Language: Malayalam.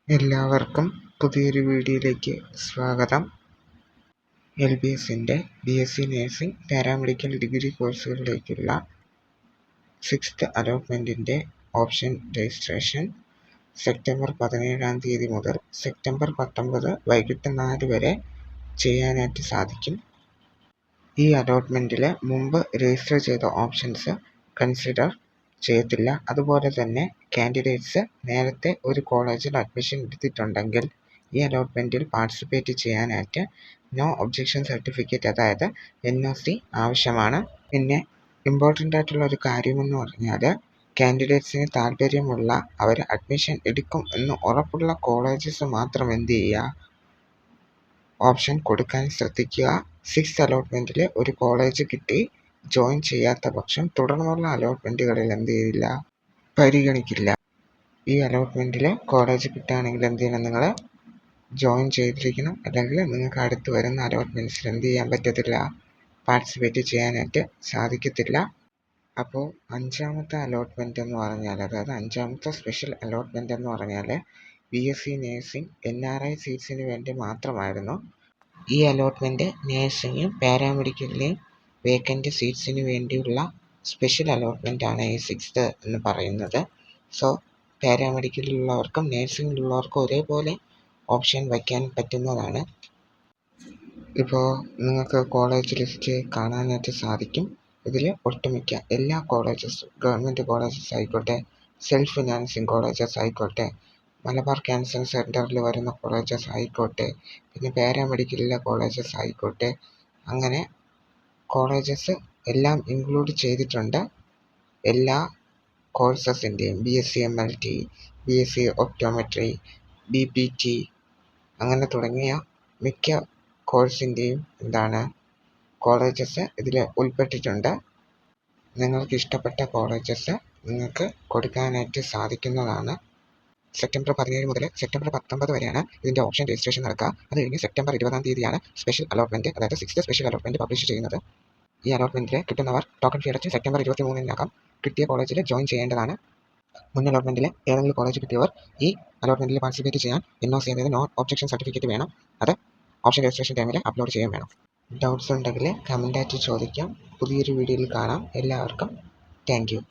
എല്ലാവർക്കും പുതിയൊരു വീഡിയോയിലേക്ക് സ്വാഗതം. LBSന്റെ BSc നഴ്സിംഗ് പാരാമെഡിക്കൽ ഡിഗ്രി കോഴ്സുകളിലേക്കുള്ള 6th അലോട്ട്മെൻറ്റിൻ്റെ ഓപ്ഷൻ രജിസ്ട്രേഷൻ സെപ്റ്റംബർ 17 മുതൽ സെപ്റ്റംബർ 19 വൈകിട്ട് 4 വരെ ചെയ്യാനായിട്ട് സാധിക്കും. ഈ അലോട്ട്മെൻറ്റിൽ മുമ്പ് രജിസ്റ്റർ ചെയ്ത ഓപ്ഷൻസ് കൺസിഡർ ചെയ്യത്തില്ല. അതുപോലെ തന്നെ കാൻഡിഡേറ്റ്സ് നേരത്തെ ഒരു കോളേജിൽ അഡ്മിഷൻ എടുത്തിട്ടുണ്ടെങ്കിൽ ഈ അലോട്ട്മെൻറ്റിൽ പാർട്ടിസിപ്പേറ്റ് ചെയ്യാനായിട്ട് നോ ഒബ്ജക്ഷൻ സർട്ടിഫിക്കറ്റ്, അതായത് NOC ആവശ്യമാണ്. പിന്നെ ഇമ്പോർട്ടൻ്റ് ആയിട്ടുള്ള ഒരു കാര്യമെന്ന് പറഞ്ഞാൽ കാൻഡിഡേറ്റ്സിന് താല്പര്യമുള്ള അവർ അഡ്മിഷൻ എടുക്കും എന്ന് ഉറപ്പുള്ള കോളേജസ് മാത്രം എന്ത് ചെയ്യുക, ഓപ്ഷൻ കൊടുക്കാൻ ശ്രദ്ധിക്കുക. 6th അലോട്ട്മെൻറ്റിൽ ഒരു കോളേജ് കിട്ടി ജോയിൻ ചെയ്യാത്ത പക്ഷം തുടർന്നുള്ള അലോട്ട്മെൻറ്റുകളിൽ എന്ത് ചെയ്യില്ല, പരിഗണിക്കില്ല. ഈ അലോട്ട്മെൻറ്റിൽ കോളേജ് കിട്ടുകയാണെങ്കിൽ എന്ത് ചെയ്യണം, നിങ്ങൾ ജോയിൻ ചെയ്തിരിക്കണം. അല്ലെങ്കിൽ നിങ്ങൾക്ക് അടുത്ത് വരുന്ന അലോട്ട്മെൻറ്റ്സിൽ എന്ത് ചെയ്യാൻ പറ്റത്തില്ല, പാർട്ടിസിപ്പേറ്റ് ചെയ്യാനായിട്ട് സാധിക്കത്തില്ല. അപ്പോൾ 5ാമത്തെ അലോട്ട്മെൻറ്റ് എന്ന് പറഞ്ഞാൽ, അതായത് 5ാമത്തെ സ്പെഷ്യൽ അലോട്ട്മെൻറ്റ് എന്ന് പറഞ്ഞാൽ BSc നഴ്സിംഗ് NRI സീറ്റ്സിന് വേണ്ടി മാത്രമായിരുന്നു. ഈ അലോട്ട്മെൻറ്റ് നഴ്സിംഗും പാരാമെഡിക്കലിലെയും വേക്കൻറ്റ് സീറ്റ്സിന് വേണ്ടിയുള്ള സ്പെഷ്യൽ അലോട്ട്മെൻ്റ് ആണ് ഈ 6th എന്ന് പറയുന്നത്. സോ പാരാമെഡിക്കലിലുള്ളവർക്കും നഴ്സിംഗിലുള്ളവർക്കും ഒരേപോലെ ഓപ്ഷൻ വയ്ക്കാൻ പറ്റുന്നതാണ്. ഇപ്പോൾ നിങ്ങൾക്ക് കോളേജ് ലിസ്റ്റ് കാണാനായിട്ട് സാധിക്കും. ഇതിൽ ഒട്ടുമിക്ക എല്ലാ കോളേജസും, ഗവൺമെൻറ് കോളേജസ് ആയിക്കോട്ടെ, സെൽഫ് ഫിനാൻസിങ് കോളേജസ് ആയിക്കോട്ടെ, മലബാർ ക്യാൻസർ സെൻറ്ററിൽ വരുന്ന കോളേജസ് ആയിക്കോട്ടെ, പിന്നെ പാരാമെഡിക്കലിലെ കോളേജസ് ആയിക്കോട്ടെ, അങ്ങനെ കോളേജസ് എല്ലാം ഇൻക്ലൂഡ് ചെയ്തിട്ടുണ്ട്. എല്ലാ കോഴ്സസിൻ്റെയും BSc MLT, BSc optometry, BPT അങ്ങനെ തുടങ്ങിയ മിക്ക കോഴ്സിൻ്റെയും കോളേജസ് ഇതിൽ ഉൾപ്പെട്ടിട്ടുണ്ട്. നിങ്ങൾക്ക് ഇഷ്ടപ്പെട്ട കോളേജസ് നിങ്ങൾക്ക് കൊടുക്കാനായിട്ട് സാധിക്കുന്നതാണ്. സെപ്റ്റംബർ 17 മുതൽ സെപ്റ്റംബർ 19 വരെയാണ് ഇതിൻ്റെ ഓപ്ഷൻ രജിസ്ട്രേഷൻ നടക്കുക. അത് കഴിഞ്ഞ് സെപ്റ്റംബർ 20 സ്പെഷ്യൽ അലോട്ട്മെൻറ്റ്, അതായത് 6th സ്പെഷ്യൽ അലോട്ട്മെൻറ്റ് പബ്ലിഷ് ചെയ്യുന്നത്. ഈ അലോട്ട്മെൻറ്റിൽ കിട്ടുന്നവർ ടോക്കൺ ഫീ അടച്ച് സെപ്റ്റംബർ 23 കിട്ടിയ കോളേജിൽ ജോയിൻ ചെയ്യേണ്ടതാണ്. മുൻ അലോട്ട്മെൻറ്റിൽ ഏതെങ്കിലും കോളേജ് കിട്ടിയവർ ഈ അലോട്ട്മെൻറ്റിൽ പാർട്ടിസിപ്പേറ്റ് ചെയ്യാൻ NOC, അതായത് നോ ഒബ്ജക്ഷൻ സർട്ടിഫിക്കറ്റ് വേണം. അത് ഓപ്ഷൻ രജിസ്ട്രേഷൻ ടൈമിൽ അപ്ലോഡ് ചെയ്യാൻ വേണം. ഡൗട്ട്സ് ഉണ്ടെങ്കിൽ കമൻ്റായിട്ട് ചോദിക്കാം. പുതിയൊരു വീഡിയോയിൽ കാണാം. എല്ലാവർക്കും താങ്ക് യു.